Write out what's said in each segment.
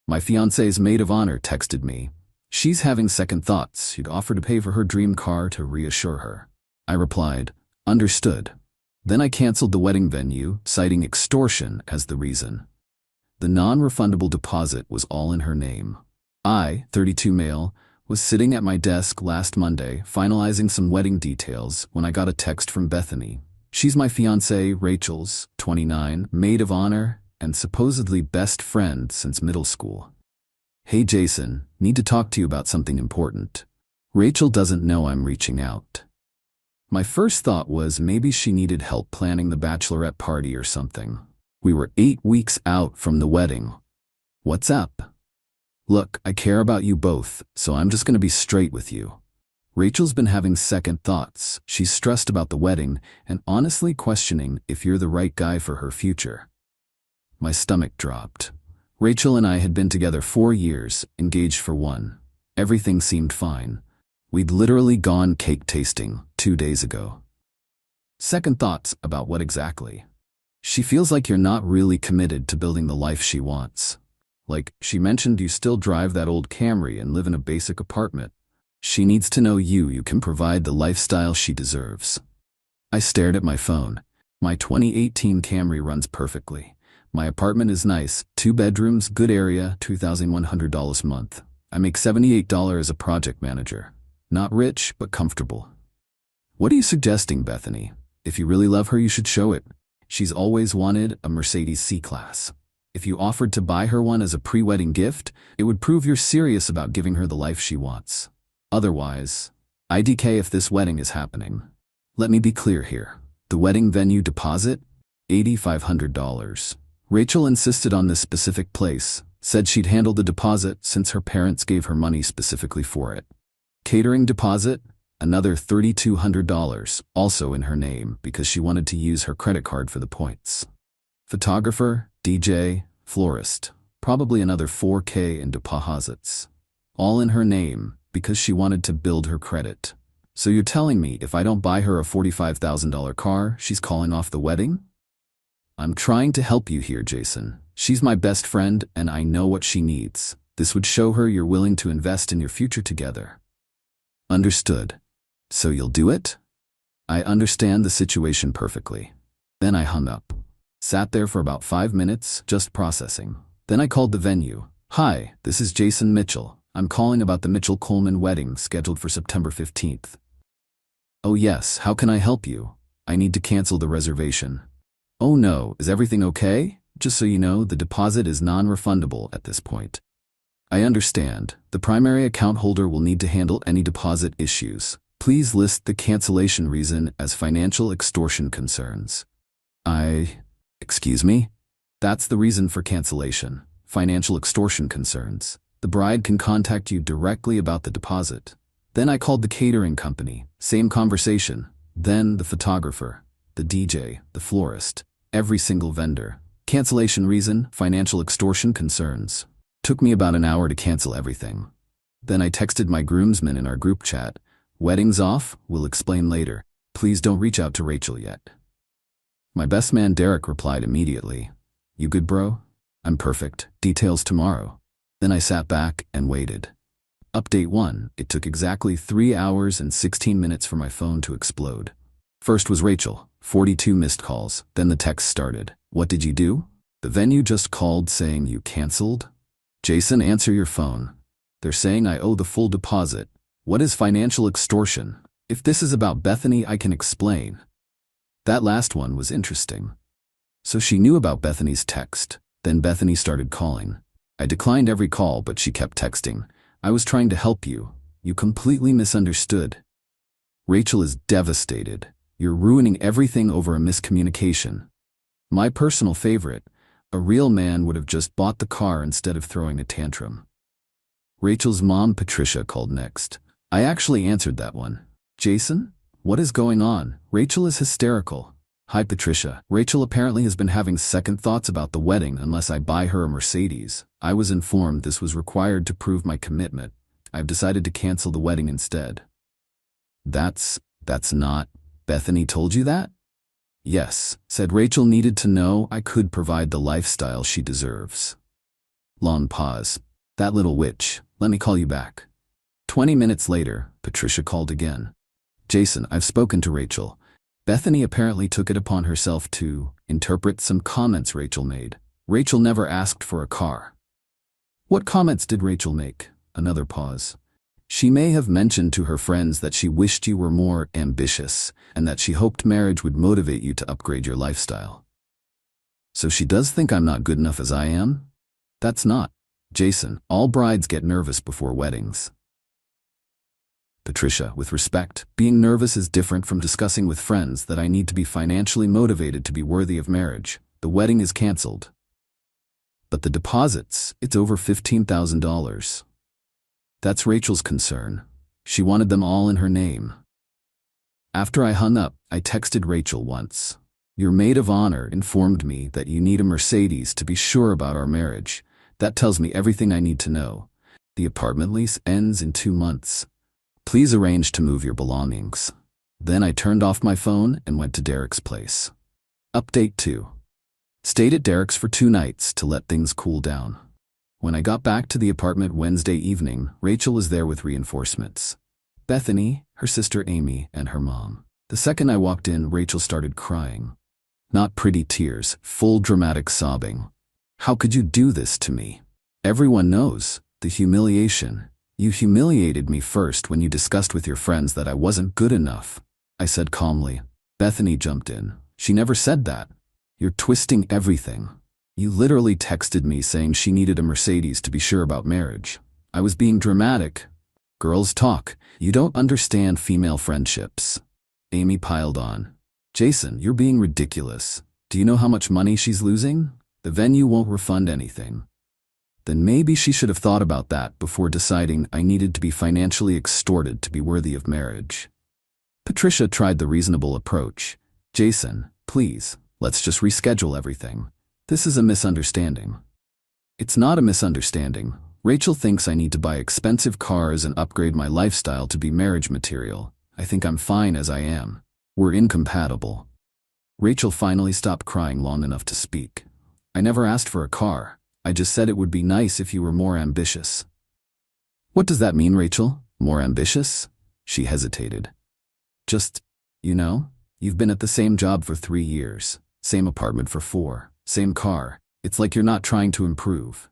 My fiancée's maid of honor texted me. She's having second thoughts. You'd offer to pay for her dream car to reassure her. I replied, understood. Then I canceled the wedding venue, citing extortion as the reason. The non-refundable deposit was all in her name. I, 32 male, was sitting at my desk last Monday finalizing some wedding details when I got a text from Bethany. She's my fiancée, Rachel's, 29, maid of honor, and supposedly best friend since middle school. Hey Jason, need to talk to you about something important. Rachel doesn't know I'm reaching out. My first thought was maybe she needed help planning the bachelorette party or something. We were 8 weeks out from the wedding. What's up? Look, I care about you both, so I'm just gonna be straight with you. Rachel's been having second thoughts. She's stressed about the wedding and honestly questioning if you're the right guy for her future. My stomach dropped. Rachel and I had been together 4 years, engaged for 1. Everything seemed fine. We'd literally gone cake tasting 2 days ago. Second thoughts about what exactly? She feels like you're not really committed to building the life she wants. Like, she mentioned you still drive that old Camry and live in a basic apartment. She needs to know you can provide the lifestyle she deserves. I stared at my phone. My 2018 Camry runs perfectly. My apartment is nice, 2 bedrooms, good area, $2,100 a month. I make $78 as a project manager. Not rich, but comfortable. What are you suggesting, Bethany? If you really love her, you should show it. She's always wanted a Mercedes C-Class. If you offered to buy her one as a pre-wedding gift, it would prove you're serious about giving her the life she wants. Otherwise, IDK if this wedding is happening. Let me be clear here. The wedding venue deposit? $8,500. Rachel insisted on this specific place, said she'd handle the deposit since her parents gave her money specifically for it. Catering deposit? Another $3,200, also in her name because she wanted to use her credit card for the points. Photographer, DJ, florist, probably another $4K in deposits. All in her name because she wanted to build her credit. So you're telling me if I don't buy her a $45,000 car, she's calling off the wedding? I'm trying to help you here, Jason. She's my best friend and I know what she needs. This would show her you're willing to invest in your future together. Understood. So you'll do it? I understand the situation perfectly. Then I hung up. Sat there for about 5 minutes, just processing. Then I called the venue. Hi, this is Jason Mitchell. I'm calling about the Mitchell-Coleman wedding scheduled for September 15th. Oh yes, how can I help you? I need to cancel the reservation. Oh no, is everything okay? Just so you know, the deposit is non-refundable at this point. I understand. The primary account holder will need to handle any deposit issues. Please list the cancellation reason as financial extortion concerns. Excuse me? That's the reason for cancellation. Financial extortion concerns. The bride can contact you directly about the deposit. Then I called the catering company. Same conversation. Then the photographer, the DJ, the florist, every single vendor. Cancellation reason, financial extortion concerns. Took me about an hour to cancel everything. Then I texted my groomsmen in our group chat. Wedding's off, we'll explain later. Please don't reach out to Rachel yet. My best man Derek replied immediately. You good, bro? I'm perfect. Details tomorrow. Then I sat back and waited. Update 1. It took exactly 3 hours and 16 minutes for my phone to explode. First was Rachel, 42 missed calls. Then the text started. What did you do? The venue just called saying you canceled? Jason, answer your phone. They're saying I owe the full deposit. What is financial extortion? If this is about Bethany, I can explain. That last one was interesting. So she knew about Bethany's text. Then Bethany started calling. I declined every call, but she kept texting. I was trying to help you. You completely misunderstood. Rachel is devastated. You're ruining everything over a miscommunication. My personal favorite, a real man would have just bought the car instead of throwing a tantrum. Rachel's mom, Patricia, called next. I actually answered that one. Jason? What is going on? Rachel is hysterical. Hi, Patricia. Rachel apparently has been having second thoughts about the wedding unless I buy her a Mercedes. I was informed this was required to prove my commitment. I've decided to cancel the wedding instead. That's not... Bethany told you that? Yes, said Rachel needed to know I could provide the lifestyle she deserves. Long pause. That little witch. Let me call you back. 20 minutes later, Patricia called again. Jason, I've spoken to Rachel. Bethany apparently took it upon herself to interpret some comments Rachel made. Rachel never asked for a car. What comments did Rachel make? Another pause. She may have mentioned to her friends that she wished you were more ambitious and that she hoped marriage would motivate you to upgrade your lifestyle. So she does think I'm not good enough as I am? That's not. Jason, all brides get nervous before weddings. Patricia, with respect, being nervous is different from discussing with friends that I need to be financially motivated to be worthy of marriage. The wedding is canceled. But the deposits, it's over $15,000. That's Rachel's concern. She wanted them all in her name. After I hung up, I texted Rachel once. Your maid of honor informed me that you need a Mercedes to be sure about our marriage. That tells me everything I need to know. The apartment lease ends in 2 months. Please arrange to move your belongings. Then I turned off my phone and went to Derek's place. Update 2. Stayed at Derek's for 2 nights to let things cool down. When I got back to the apartment Wednesday evening, Rachel was there with reinforcements. Bethany, her sister Amy, and her mom. The second I walked in, Rachel started crying. Not pretty tears, full dramatic sobbing. How could you do this to me? Everyone knows. The humiliation. You humiliated me first when you discussed with your friends that I wasn't good enough. I said calmly. Bethany jumped in. She never said that. You're twisting everything. You literally texted me saying she needed a Mercedes to be sure about marriage. I was being dramatic. Girls talk. You don't understand female friendships. Amy piled on. Jason, you're being ridiculous. Do you know how much money she's losing? The venue won't refund anything. Then maybe she should have thought about that before deciding I needed to be financially extorted to be worthy of marriage. Patricia tried the reasonable approach. Jason, please, let's just reschedule everything. This is a misunderstanding. It's not a misunderstanding. Rachel thinks I need to buy expensive cars and upgrade my lifestyle to be marriage material. I think I'm fine as I am. We're incompatible. Rachel finally stopped crying long enough to speak. I never asked for a car. I just said it would be nice if you were more ambitious. What does that mean, Rachel? More ambitious? She hesitated. Just, you've been at the same job for 3 years, same apartment for 4, same car. It's like you're not trying to improve.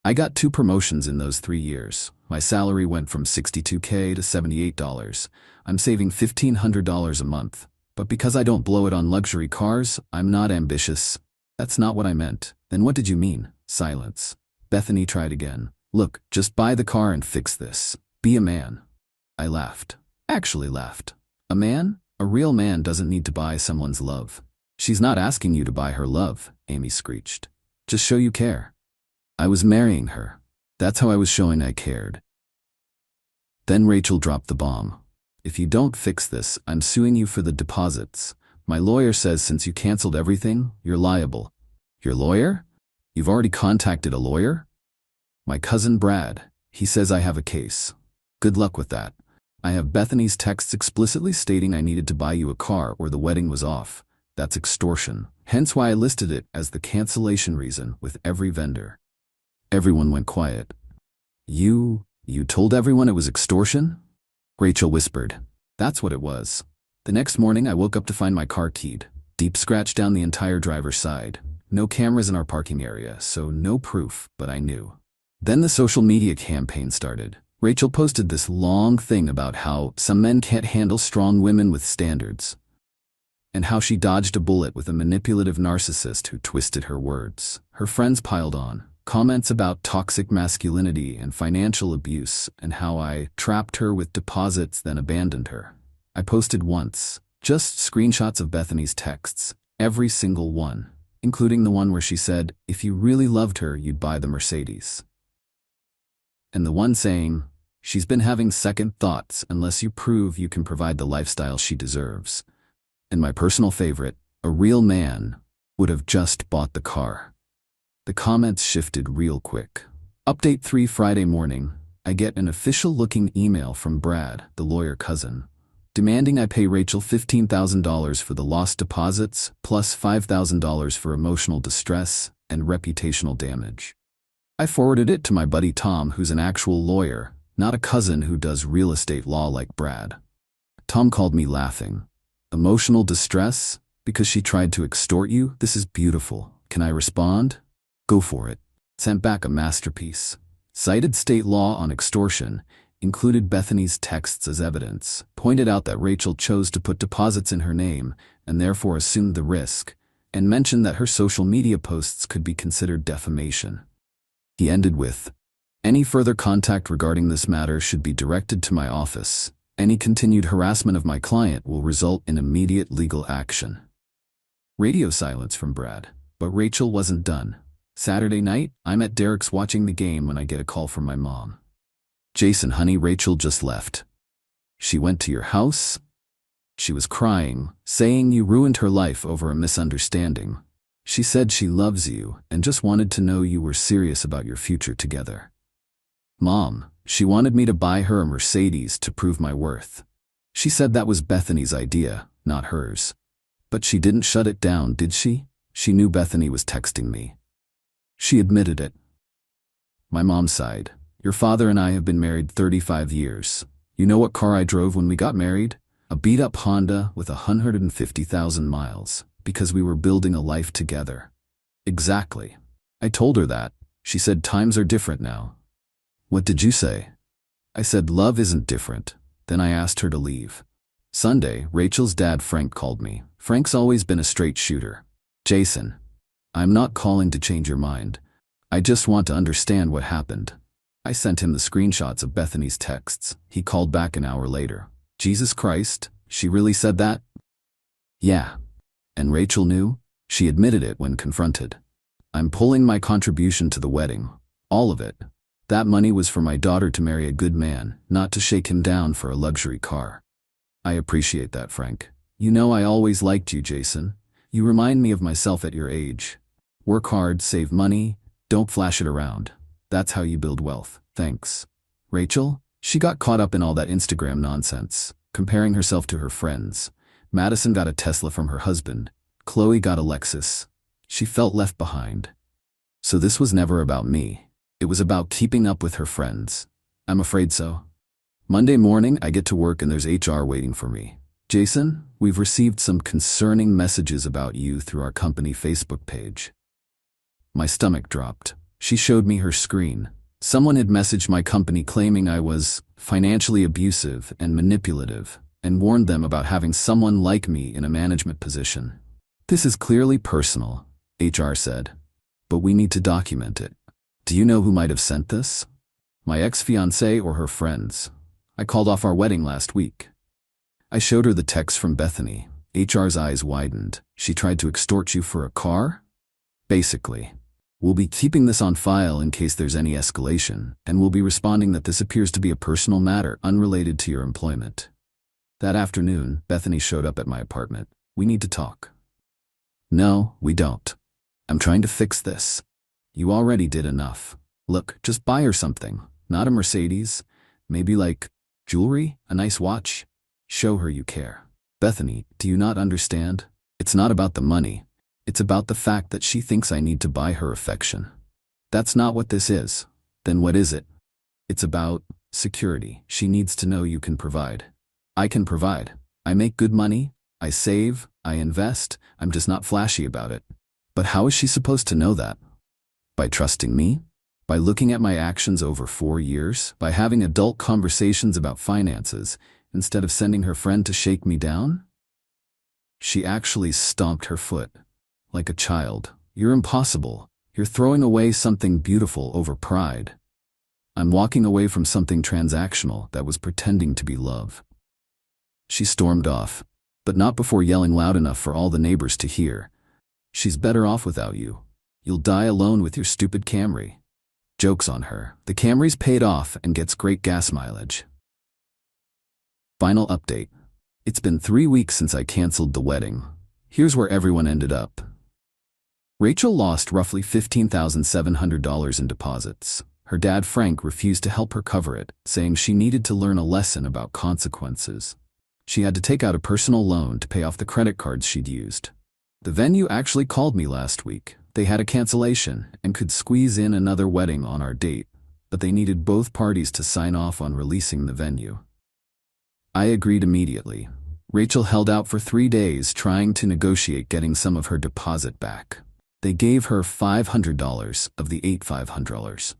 I got 2 promotions in those 3 years. My salary went from $62K to $78. I'm saving $1,500 a month. But because I don't blow it on luxury cars, I'm not ambitious. That's not what I meant. Then what did you mean? Silence. Bethany tried again. Look, just buy the car and fix this. Be a man. I laughed. Actually laughed. A man? A real man doesn't need to buy someone's love. She's not asking you to buy her love, Amy screeched. Just show you care. I was marrying her. That's how I was showing I cared. Then Rachel dropped the bomb. If you don't fix this, I'm suing you for the deposits. My lawyer says since you canceled everything, you're liable. Your lawyer? You've already contacted a lawyer? My cousin Brad. He says I have a case. Good luck with that. I have Bethany's texts explicitly stating I needed to buy you a car or the wedding was off. That's extortion. Hence why I listed it as the cancellation reason with every vendor. Everyone went quiet. You told everyone it was extortion? Rachel whispered. That's what it was. The next morning I woke up to find my car keyed. Deep scratch down the entire driver's side. No cameras in our parking area, so no proof, but I knew. Then the social media campaign started. Rachel posted this long thing about how some men can't handle strong women with standards, and how she dodged a bullet with a manipulative narcissist who twisted her words. Her friends piled on. Comments about toxic masculinity and financial abuse and how I trapped her with deposits then abandoned her. I posted once, just screenshots of Bethany's texts, every single one, including the one where she said, if you really loved her, you'd buy the Mercedes. And the one saying, she's been having second thoughts unless you prove you can provide the lifestyle she deserves. And my personal favorite, a real man would have just bought the car. The comments shifted real quick. Update 3 Friday morning, I get an official-looking email from Brad, the lawyer cousin, demanding I pay Rachel $15,000 for the lost deposits plus $5,000 for emotional distress and reputational damage. I forwarded it to my buddy Tom, who's an actual lawyer, not a cousin who does real estate law like Brad. Tom called me laughing. Emotional distress? Because she tried to extort you? This is beautiful. Can I respond? Go for it. Sent back a masterpiece. Cited state law on extortion, included Bethany's texts as evidence, pointed out that Rachel chose to put deposits in her name and therefore assumed the risk, and mentioned that her social media posts could be considered defamation. He ended with, "Any further contact regarding this matter should be directed to my office. Any continued harassment of my client will result in immediate legal action." Radio silence from Brad, but Rachel wasn't done. Saturday night, I'm at Derek's watching the game when I get a call from my mom. "Jason, honey, Rachel just left." "She went to your house?" "She was crying, saying you ruined her life over a misunderstanding. She said she loves you and just wanted to know you were serious about your future together." "Mom, she wanted me to buy her a Mercedes to prove my worth. She said that was Bethany's idea, not hers. But she didn't shut it down, did she? She knew Bethany was texting me. She admitted it." My mom sighed. "Your father and I have been married 35 years. You know what car I drove when we got married? A beat-up Honda with 150,000 miles, because we were building a life together." "Exactly. I told her that. She said times are different now." "What did you say?" "I said love isn't different." Then I asked her to leave. Sunday, Rachel's dad Frank called me. Frank's always been a straight shooter. "Jason, I'm not calling to change your mind. I just want to understand what happened." I sent him the screenshots of Bethany's texts. He called back an hour later. "Jesus Christ, she really said that?" "Yeah. And Rachel knew? She admitted it when confronted." "I'm pulling my contribution to the wedding. All of it. That money was for my daughter to marry a good man, not to shake him down for a luxury car." "I appreciate that, Frank. You know I always liked you, Jason. You remind me of myself at your age. Work hard, save money, don't flash it around. That's how you build wealth. Thanks." Rachel? She got caught up in all that Instagram nonsense, comparing herself to her friends. Madison got a Tesla from her husband. Chloe got a Lexus. She felt left behind. So this was never about me. It was about keeping up with her friends. I'm afraid so. Monday morning, I get to work and there's HR waiting for me. "Jason, we've received some concerning messages about you through our company Facebook page." My stomach dropped. She showed me her screen. Someone had messaged my company claiming I was financially abusive and manipulative, and warned them about having someone like me in a management position. "This is clearly personal," HR said, "but we need to document it. Do you know who might have sent this?" "My ex-fiancée or her friends. I called off our wedding last week." I showed her the text from Bethany. HR's eyes widened. "She tried to extort you for a car?" "Basically. We'll be keeping this on file in case there's any escalation, and we'll be responding that this appears to be a personal matter unrelated to your employment." That afternoon, Bethany showed up at my apartment. "We need to talk." "No, we don't. I'm trying to fix this. You already did enough. Look, just buy her something. Not a Mercedes. Maybe like jewelry, a nice watch. Show her you care." "Bethany, do you not understand? It's not about the money. It's about the fact that she thinks I need to buy her affection." "That's not what this is." "Then what is it?" "It's about security. She needs to know you can provide." "I can provide. I make good money. I save. I invest. I'm just not flashy about it." "But how is she supposed to know that?" "By trusting me? By looking at my actions over 4 years? By having adult conversations about finances instead of sending her friend to shake me down?" She actually stomped her foot. Like a child. "You're impossible. You're throwing away something beautiful over pride." "I'm walking away from something transactional that was pretending to be love." She stormed off, but not before yelling loud enough for all the neighbors to hear. "She's better off without you. You'll die alone with your stupid Camry." Joke's on her. The Camry's paid off and gets great gas mileage. Final update. It's been 3 weeks since I canceled the wedding. Here's where everyone ended up. Rachel lost roughly $15,700 in deposits. Her dad Frank refused to help her cover it, saying she needed to learn a lesson about consequences. She had to take out a personal loan to pay off the credit cards she'd used. The venue actually called me last week. They had a cancellation and could squeeze in another wedding on our date, but they needed both parties to sign off on releasing the venue. I agreed immediately. Rachel held out for 3 days trying to negotiate getting some of her deposit back. They gave her $500 of the $8,500.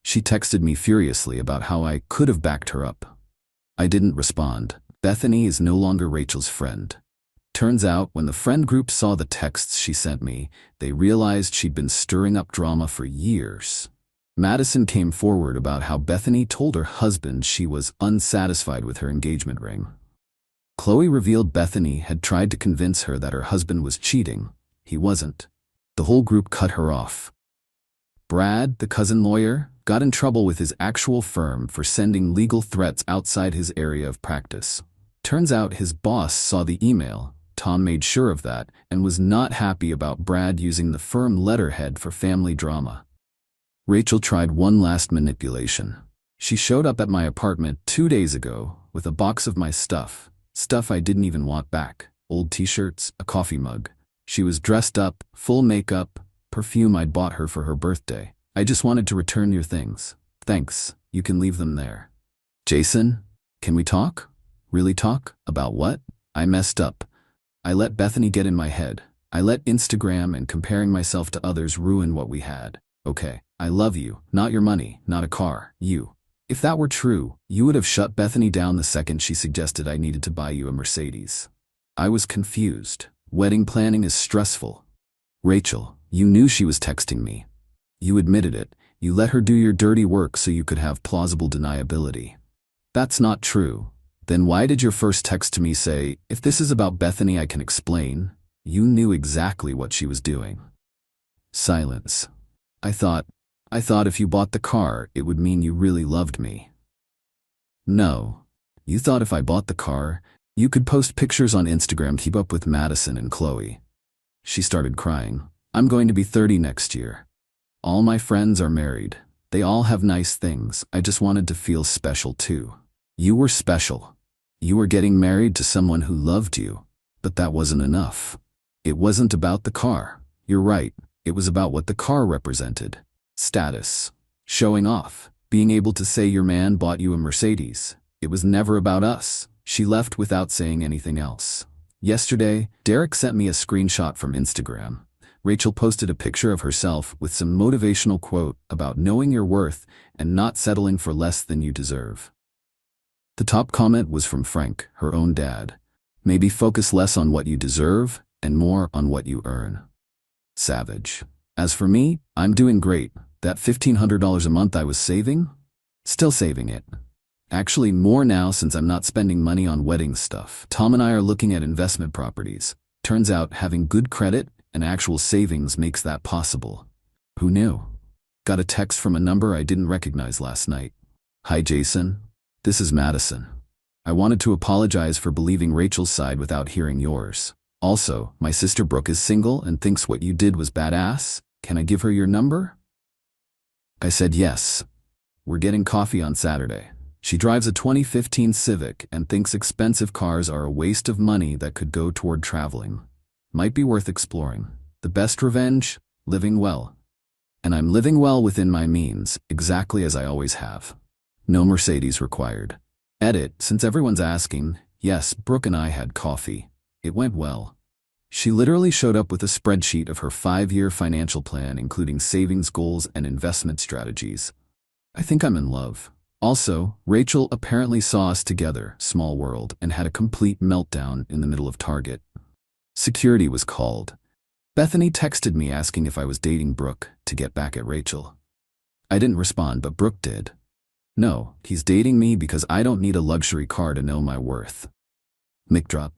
She texted me furiously about how I could have backed her up. I didn't respond. Bethany is no longer Rachel's friend. Turns out, when the friend group saw the texts she sent me, they realized she'd been stirring up drama for years. Madison came forward about how Bethany told her husband she was unsatisfied with her engagement ring. Chloe revealed Bethany had tried to convince her that her husband was cheating. He wasn't. The whole group cut her off. Brad, the cousin lawyer, got in trouble with his actual firm for sending legal threats outside his area of practice. Turns out his boss saw the email. Tom made sure of that and was not happy about Brad using the firm letterhead for family drama. Rachel tried one last manipulation. She showed up at my apartment 2 days ago with a box of my stuff I didn't even want back, old t-shirts, a coffee mug. She was dressed up, full makeup, perfume I'd bought her for her birthday. I just wanted to return your things. Thanks, you can leave them there. Jason, can we talk? Really talk? About what? I messed up. I let Bethany get in my head. I let Instagram and comparing myself to others ruin what we had. Okay, I love you, not your money, not a car, you. If that were true, you would have shut Bethany down the second she suggested I needed to buy you a Mercedes. I was confused. Wedding planning is stressful. Rachel, you knew she was texting me. You admitted it. You let her do your dirty work so you could have plausible deniability. That's not true. Then why did your first text to me say, if this is about Bethany I can explain? You knew exactly what she was doing. Silence. I thought if you bought the car, it would mean you really loved me. No. You thought if I bought the car, you could post pictures on Instagram, keep up with Madison and Chloe. She started crying. I'm going to be 30 next year. All my friends are married. They all have nice things. I just wanted to feel special too. You were special. You were getting married to someone who loved you. But that wasn't enough. It wasn't about the car. You're right. It was about what the car represented. Status. Showing off. Being able to say your man bought you a Mercedes. It was never about us. She left without saying anything else. Yesterday, Derek sent me a screenshot from Instagram. Rachel posted a picture of herself with some motivational quote about knowing your worth and not settling for less than you deserve. The top comment was from Frank, her own dad. Maybe focus less on what you deserve and more on what you earn. Savage. As for me, I'm doing great. That $1,500 a month I was saving? Still saving it. Actually more now since I'm not spending money on wedding stuff. Tom and I are looking at investment properties. Turns out having good credit and actual savings makes that possible. Who knew? Got a text from a number I didn't recognize last night. Hi Jason. This is Madison. I wanted to apologize for believing Rachel's side without hearing yours. Also, my sister Brooke is single and thinks what you did was badass. Can I give her your number? I said yes. We're getting coffee on Saturday. She drives a 2015 Civic and thinks expensive cars are a waste of money that could go toward traveling. Might be worth exploring. The best revenge? Living well. And I'm living well within my means, exactly as I always have. No Mercedes required. Edit, since everyone's asking, yes, Brooke and I had coffee. It went well. She literally showed up with a spreadsheet of her 5-year financial plan, including savings goals and investment strategies. I think I'm in love. Also, Rachel apparently saw us together, small world, and had a complete meltdown in the middle of Target. Security was called. Bethany texted me asking if I was dating Brooke to get back at Rachel. I didn't respond, but Brooke did. No, he's dating me because I don't need a luxury car to know my worth. Mic drop.